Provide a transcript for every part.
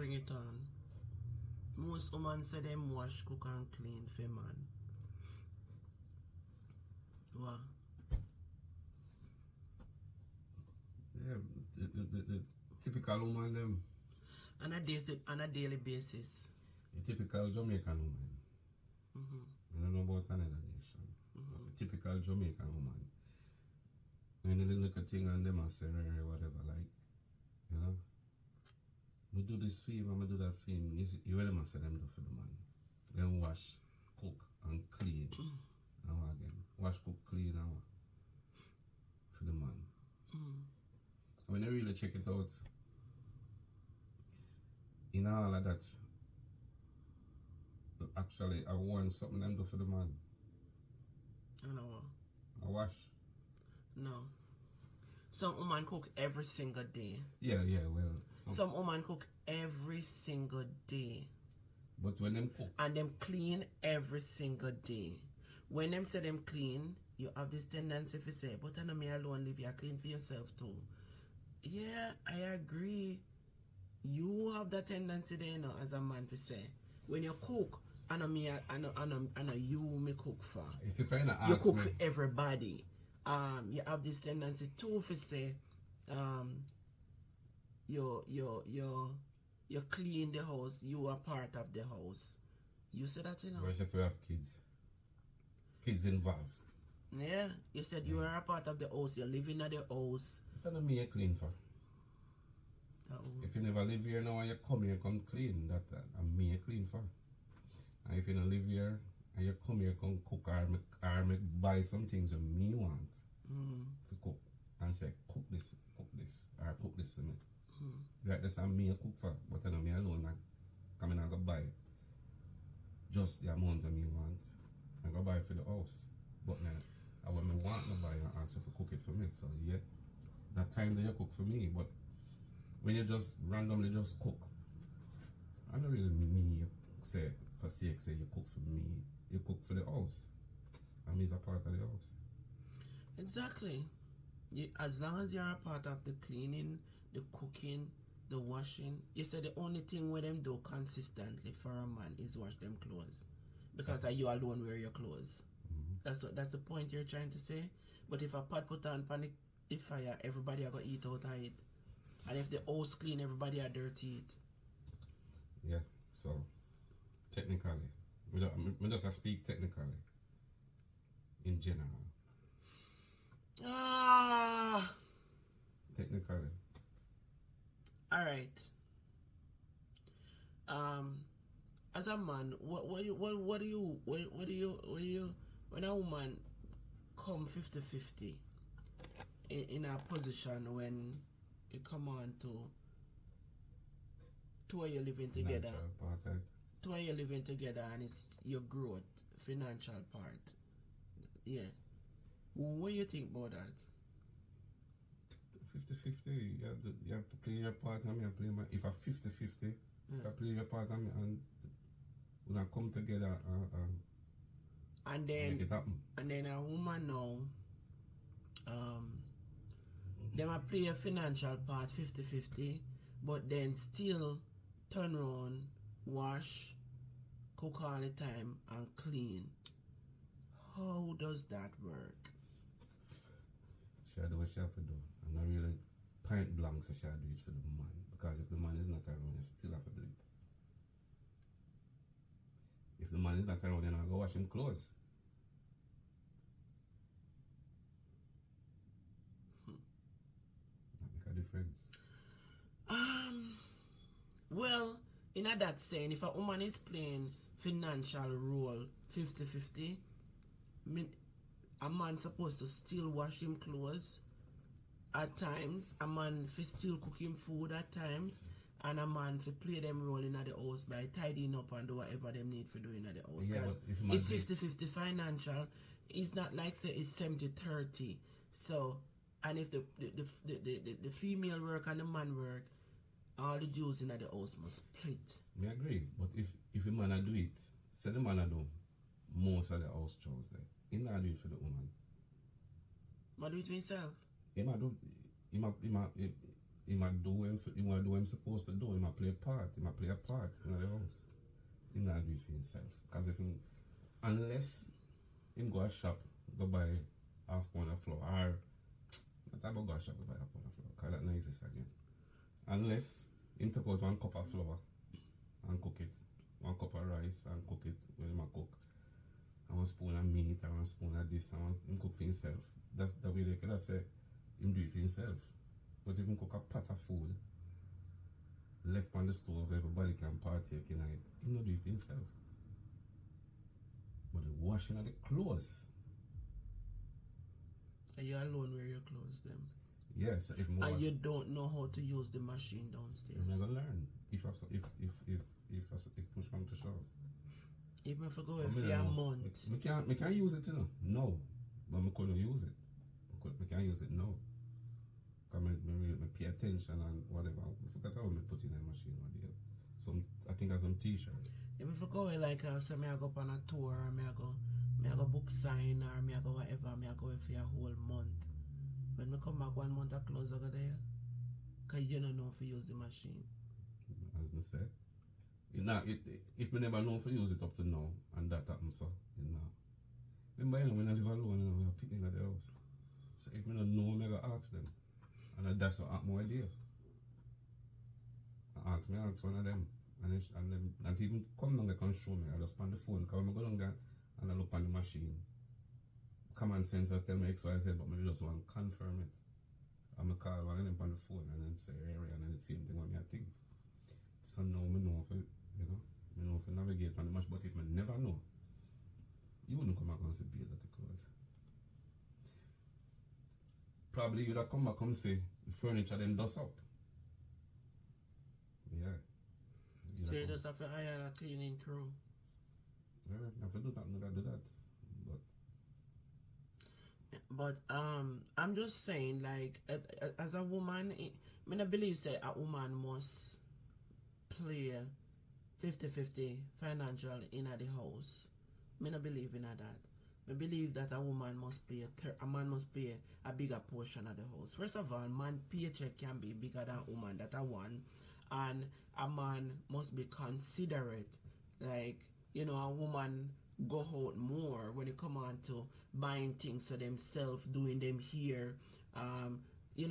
Bring it on. Most women say them wash, cook and clean for man. What? Yeah, the typical woman them. On a daily basis. The typical Jamaican woman. I don't know about another nation. But the typical Jamaican woman. When they look at thing and them and say or whatever, like, you know. We do this for him and we do that for him. You really must say them do for the man. Then wash, cook and clean. Now again. Wash, cook, clean and for the man. When you really check it out, in all of that, actually I want something them do for the man. I know. I wash. No. Some woman cook every single day. Yeah, well. Some woman cook every single day. But when them cook. And them clean every single day. When them say them clean, you have this tendency to say, but I know me alone live, you clean for yourself too. Yeah, I agree. You have that tendency there, you know, as a man to say, when you cook, I know you me cook for. It's a friend that you asks cook me. for everybody. You have this tendency too to say, you clean the house, you are part of the house. You say that, you know. Whereas if you have kids involved. Yeah, you said you are a part of the house, you're living at the house. That's not me you clean for. If you never live here now and you come here, come clean, that I'm me you clean for. And if you don't live here and you come here, come cook or make buy some things that me want to cook and say, cook this, or cook this for me. Like this, I'm me a cook for, but I know me alone, I come in and go buy just the amount of me want. I go buy for the house. But now, when I want to buy, I ask you to cook it for me. So yeah, that time that you cook for me, but when you just randomly just cook, I don't really mean say for sake say you cook for me. You cook for the house. And me's a part of the house. Exactly. As long as you're a part of the cleaning, the cooking, the washing, you said the only thing where them do consistently for a man is wash them clothes. Because you alone wear your clothes. That's the point you're trying to say. But if a pot put on panic the fire, everybody are gonna eat out of it. And if the house clean, everybody are dirty it. Yeah, so technically. We just speak technically. In general. Technically. Alright. As a man, what do you when a woman come 50-50 in a position when you come on to where you're living together, to where you're living together, and it's your growth, financial part, yeah, what do you think about that? 50-50, you have to play your part and me play my. If a 50-50, you play your part and me, and we not come together and then make it happen. And then a woman now, they might play a financial part 50-50, but then still turn around, wash, cook all the time, and clean. How does that work? She do what she have to do. And not really point blank so she do it for the man. Because if the man is not around, you still have to do it. If the man is not around, then I'll go wash him clothes. That make a difference. Well, in that saying, if a woman is playing financial role 50-50, a man supposed to still wash him clothes at times, a man for still cook him food at times, and a man for play them role in the house by tidying up and do whatever them need for doing at the house. Yeah, it's 50-50 financial. It's not like say it's 70-30. So, and if the female work and the man work, all the dues in the house must split. I agree, but if a man do it, say the man do most of the house chores there. He not do it for the woman. Man do it for himself. He might do. he might do what him supposed to do. He might play a part. He might play a part in the house. He not do it for himself. Because unless him go a shop, go buy half pound of flour, or not about go a shop, go buy half pound of flour, because that not exist again. Unless him take out 1 cup of flour and cook it, 1 cup of rice and cook it when him a cook, and 1 spoon of meat or 1 spoon of this, and him cook for himself. That's the way they could say him do it for himself. But if him cook a pot of food left on the stove, everybody can partake in it, him not do it for himself. But the washing of the clothes. Are you alone wear your clothes then? Yes, if more. And you don't know how to use the machine downstairs. You never learn. If push come to shove. Even if I go for a month. Me can't use it, you know. No. But I couldn't use it. I can't use it now. Because I pay attention and whatever. I forgot how I put in a machine one day. I think I some t-shirt. If I go like so me I go on a tour, or me I go book sign, or me I go whatever, me I go for a whole month. When me come back 1 month of clothes over there, because you don't know if you use the machine. As me say. If me never know if I use it up to now, and that happens, so, Remember, when I live alone, we have picnic at the house. So if me don't know, I gotta ask them. And that's what I have no idea. I ask one of them. And even come down, they can show me. I just on the phone, because I go down there and I look on the machine. Common sense, I tell me X, Y, Z, but I just want to confirm it. I'm going to call one of them on the phone and then say, area, and then the same thing what me I think. So now I know if I know if I navigate on the machine, but if I never know, you wouldn't come back and say, pay that clothes. Probably you'd have come back and say, the furniture them dust up. Yeah. So you just have to hire a cleaning crew. Yeah, if I do that, I do that. But I'm just saying, like, as a woman, I don't believe say a woman must play 50-50 financial in the house. I don't believe in that. I believe that a woman must play a man must play a bigger portion of the house. First of all, man paycheck can be bigger than woman. That a one, and a man must be considerate. Like, a woman go out more when it come on to buying things for themselves, doing them here,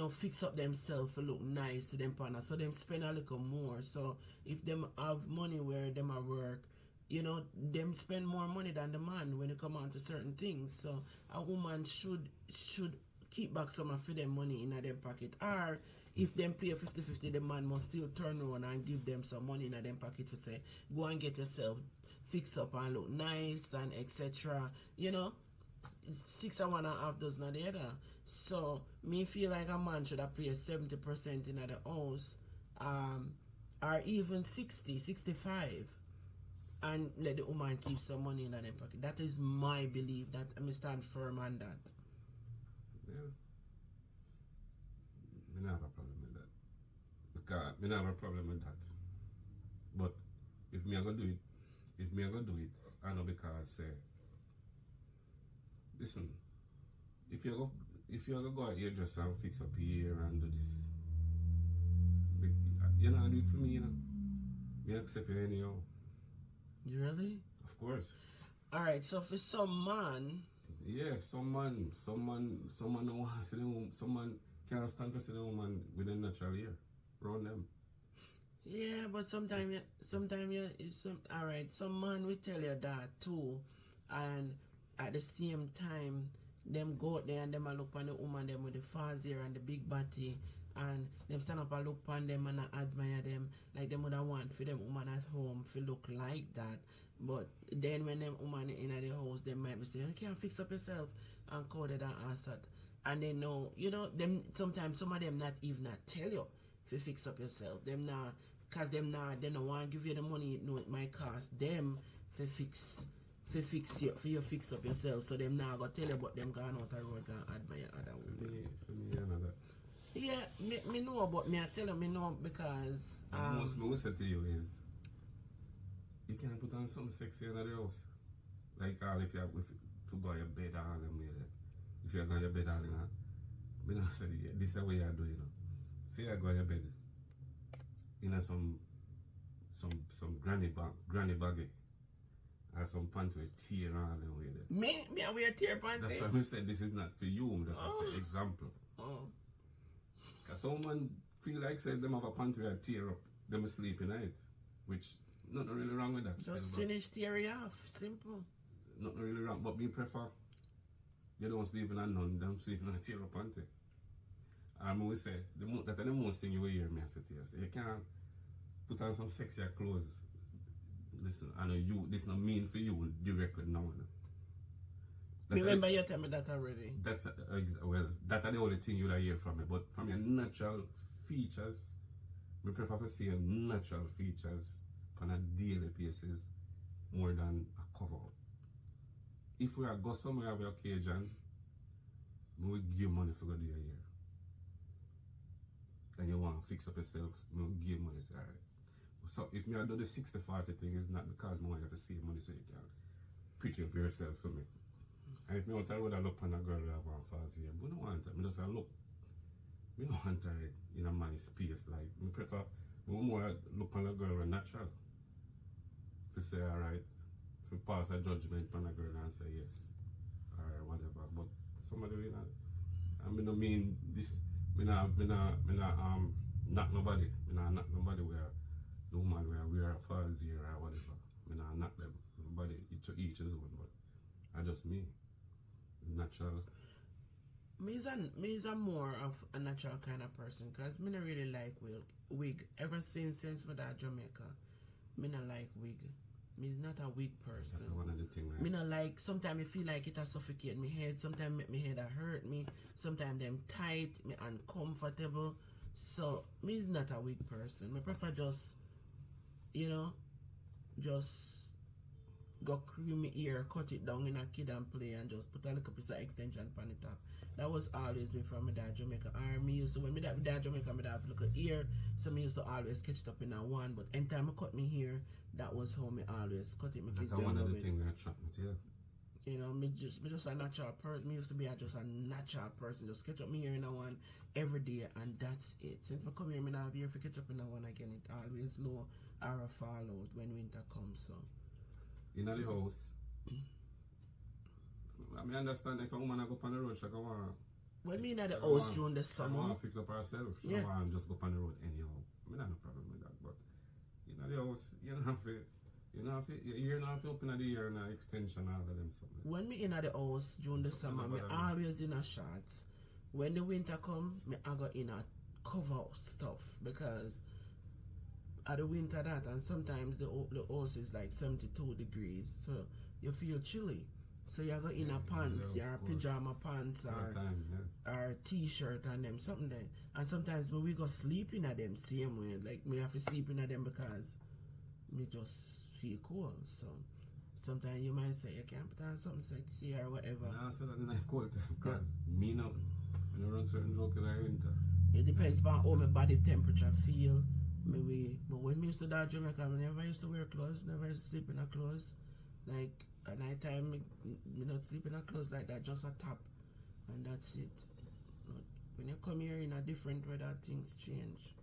fix up themselves to look nice to them partner, so them spend a little more. So if them have money where them are work, them spend more money than the man when it come on to certain things. So a woman should keep back some of them money in their pocket. Or if them pay 50-50, the man must still turn around and give them some money in their pocket to say, go and get yourself fix up and look nice and etc. 6 and 1.5 dozen the other. So me feel like a man should have paid 70% in the house, or even 60-65, and let the woman keep some money in their pocket. That is my belief. That I stand firm on that. Yeah. I don't have a problem with that. Because I don't have a problem with that. But if me I go do it, I know because say, listen, if you go out here just and fix up here and do this, you know, do it for me, Me accept you anyhow. You really? Of course. Alright, so for some man. Yeah, some man don't want to see the woman, some man can't stand to see the woman with a natural hair around them. Yeah, but sometimes alright, some man will tell you that too, and at the same time them go out there and them a look on the woman them with the fast hair and the big body, and them stand up and look on them and admire them, like them would want for them woman at home to look like that. But then when them woman in the house, they might be saying, you can't fix up yourself, and call it and answer. And they know, them sometimes some of them not even tell you to fix up yourself. Them not, cause they don't want to give you the money it might cost them to fix you, for you fix up yourself. So them now go tell you about them going out the road and admire other women. For me, I know that. Yeah, me know, but me I tell you me know because most I will say to you is, you can put on something sexy in the house. Like if you go your bed all them way there. If you go your bed all in that, I say this is the way you do it. Say I go to your bed in a some granny baggy or some pant with tear and all them way there. Me I wear tear pants. That's why I said this is not for you. That's why I say example. Oh. Cause someone feel like say them have a pant with a tear up, them sleep in night. Which nothing really wrong with that. Just finish tear off. Simple. Nothing really wrong. But me prefer you don't sleep in a none, them sleep in a tear up panty. And I will say that's the most thing you will hear me say to you. So you can't put on some sexier clothes. Listen, I know you this not mean for you directly now. Remember you tell me that already. That's well, that's the only thing you'll hear from me. But from your natural features, we prefer to see your natural features on a daily basis more than a cover up. If we are go somewhere have your occasion, we will give money for go do a year. And you want to fix up yourself, we will give money, say alright. So if me I do the 60-40 thing, it's not because I want you to save money so you can pretty up yourself for me. And if me want to look on a girl who have one false here, we don't want her. Me just say look. We don't want her in a my space. Like we prefer we more look on a girl who natural. To say alright, to pass a judgment on a girl and say yes. Or whatever. But somebody will not I mean no mean this me not knock nobody. Me not knock nobody where the woman where we are false here or whatever. Me not knock them. Nobody each his own, but I just me. Natural. Me is a more of a natural kind of person because me not really like wig. Ever since my dad Jamaica, me not like wig. Me is not a wig person. That's one of the things. Me not like, sometimes I feel like it has suffocate me head, sometimes make me head hurt me, sometimes them tight, me uncomfortable. So me is not a wig person. Me prefer just, just go cream my ear, cut it down in a kid and play and just put a little piece of extension on the top. That was always me from my dad Jamaica. Or me used to, when my dad Jamaica, my dad have a little ear, so me used to always catch it up in a one. But anytime I cut me hair, that was how me always cut it. My kids that's one of the things we attract me to you. Me just a natural person. Me used to be just a natural person. Just catch up me hair in a one every day and that's it. Since I come here, me not have hair for catch up in a one again. It always low or a fall out when winter comes. So. In the house, I mean, understand if a woman go up on the road, she go want. When me in the house during the summer, she want to fix up herself. She want just go up on the road anyhow. I mean, I have no problem with that. But in the house, you don't have to. You're not open at the year and an extension all of them something. When me in the house during the summer, me always in a shorts. When the winter come, me I go in a cover stuff because. At the winter that, and sometimes the house is like 72 degrees, so you feel chilly. So you go in a pants, your pajama pants or t-shirt and them something there. And sometimes we go sleep in at them same way. Like me have to sleep in at them because me just feel cold. So sometimes you might say you can't put on something sexy or whatever. No, I said that in the cold time because me now, when I run certain joke in the winter. It depends on how my body temperature feel. But when me used to do Jamaica, I never used to wear clothes, never used to sleep in a clothes. Like at night time, me not sleep in a clothes like that, just a top, and that's it. But when you come here in a different weather, things change.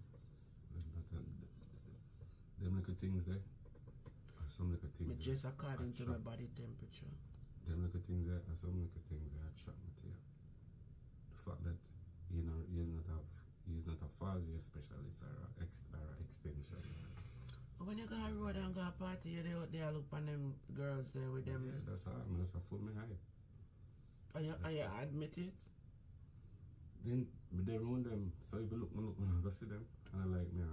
Them little things there, or some little things. But just according to my body temperature. Them little things there, or some little things there attract me to you. The fact that he's not a false year specialist or extension. When you go on the road and go to a party, you there look on them girls there with them. Yeah, that's how I'm just a fool me high. And you admit it? Then me there around them, so if you look, I go see them, and I like me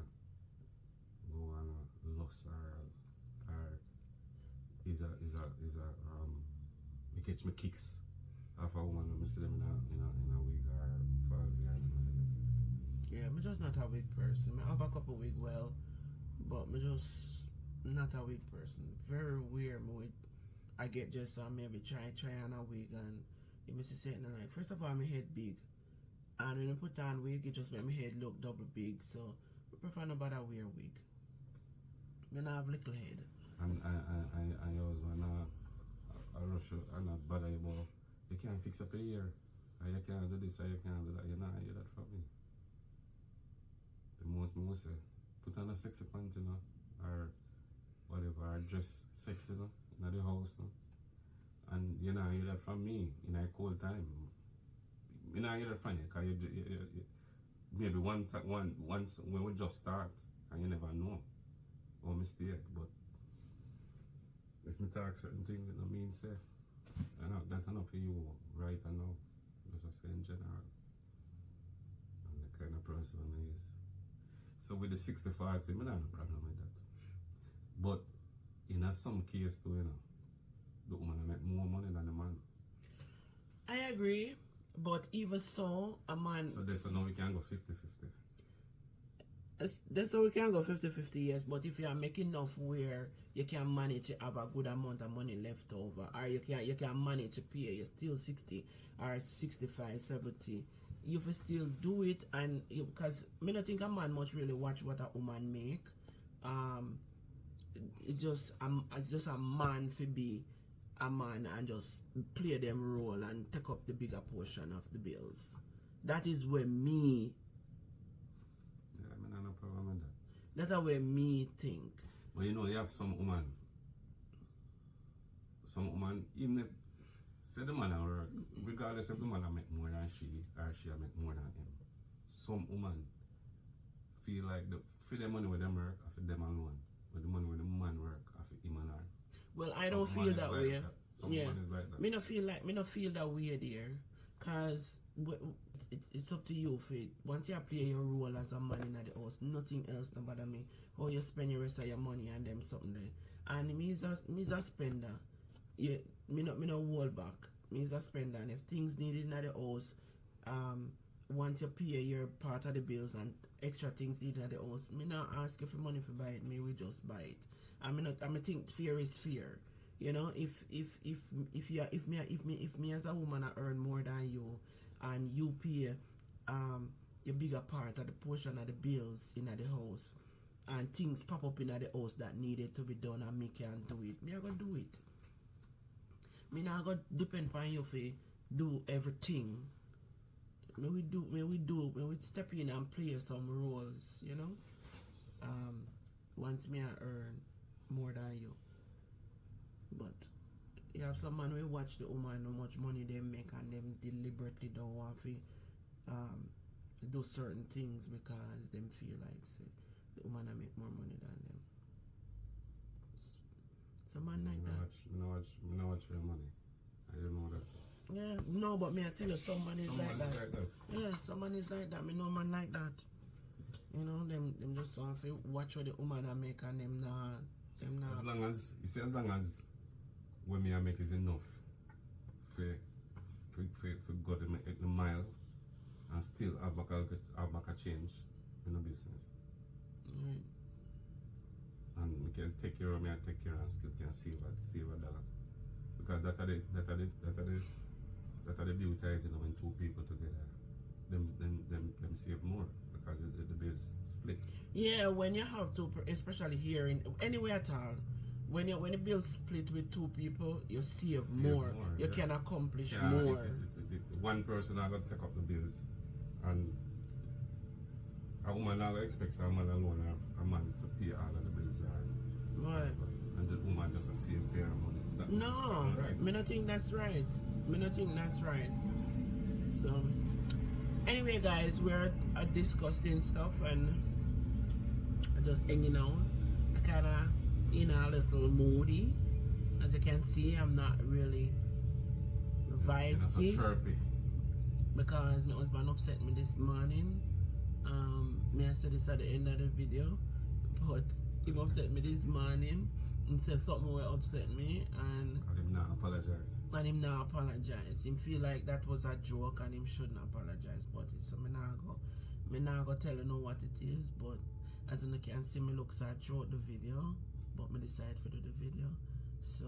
go on a lust or is a me catch me kicks off a woman and me see them in a wig or falls here. Yeah, me just not a wig person. I have a couple wig well, but me just not a wig person. Very weird. I get just maybe try on a wig and you miss it like first of all my head big, and when I put on wig it just make my head look double big. So I prefer nobody wear wig. Then I have little head. And I always wanna rush and not bother you about you can't fix up a ear, or you can't do this or you can't do that. You not hear that from me. house, me say, put on a sexy pant, you know, or whatever, or dress sexy, you know, in the house, you know. And you know, hear that from me in a cold time. You know, hear that from you, because you maybe once when we just start, and you never know or mistake, but if me talk certain things, it don't mean say, I know that's enough for you right and now. Just say in general. And the kind of person he is. So with the 60-40, I don't have no problem with that. But in some case too, you know, the woman make more money than the man. I agree, but even so, a man. So that's now we can go 50-50. That's how we can go 50-50, yes, but if you are making enough where you can manage to have a good amount of money left over, or you can manage to pay you still 60 or 65, 70, you can still do it. And because I don't think a man must really watch what a woman make. It's just a man to be a man and just play them role and take up the bigger portion of the bills. That is where me. No problem with that. That's where me think. But you know, you have some woman, even if, say the man work, regardless if the man make more than she, or she make more than him, some woman feel like for the money with them work, or for them alone, but the money with the man work, or for him and her. Well, I don't feel that way. That. Some woman is like that. Me not feel that way there, cause it's up to you for it. Once you play your role as a man in the house, nothing else no bother me. How you spend the rest of your money and them something there. And me is a spender. Yeah, me not hold back. Me is a spender, and if things needed in the house, once you pay your part of the bills and extra things needed in the house, me not ask you for money for buy it. Me we just buy it. I think fear is fear. You know, if me as a woman I earn more than you, and you pay a bigger part of the portion of the bills in the house, and things pop up in the house that needed to be done and me can't do it, me I gonna do it. Me not gonna depend on you for do everything. Me we step in and play some roles, you know. Once me I earn more than you. But you have some man who watch the woman how much money they make and them deliberately don't want to do certain things because them feel like say the woman make more money than them. Some man like that. Me not watch your money. I don't know that. Yeah, no, but me I tell you, some man is like that. Yeah, some man is like that. Me know man like that. You know, them just want to watch what the woman make and them not. As long as what me I make is enough for go the mile and still have back a change in the business. Right. And we can take care of me and take care and still can save a dollar. Because that are the beauty, you know, when two people together, them save more because the bills split. Yeah, when you have to, especially here in anywhere at all, when the bill split with two people, you save more. You can accomplish more. One person are gonna take up the bills, and a woman not gonna expect a man alone or a man to pay all of the bills, right? And the woman just a save fair money. No, right. Me not think that's right. So anyway, guys, we're discussing stuff and just hanging out. I kind of a little moody, as you can see. I'm not really vibesy because my husband upset me this morning. May I say this at the end of the video, but he upset me this morning and said something will upset me, and him not apologize. Him feel like that was a joke and him shouldn't apologize, but it's so me not go tell you know what it is. But as you can see, me look sad throughout the video, but me decide to do the video. So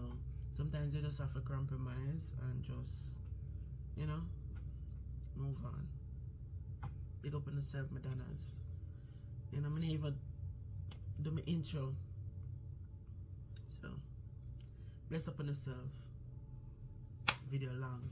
sometimes you just have to compromise and just, you know, move on. Big up on yourself, Madonnas. You know, I'm gonna even do my intro. So bless up on yourself. Video long.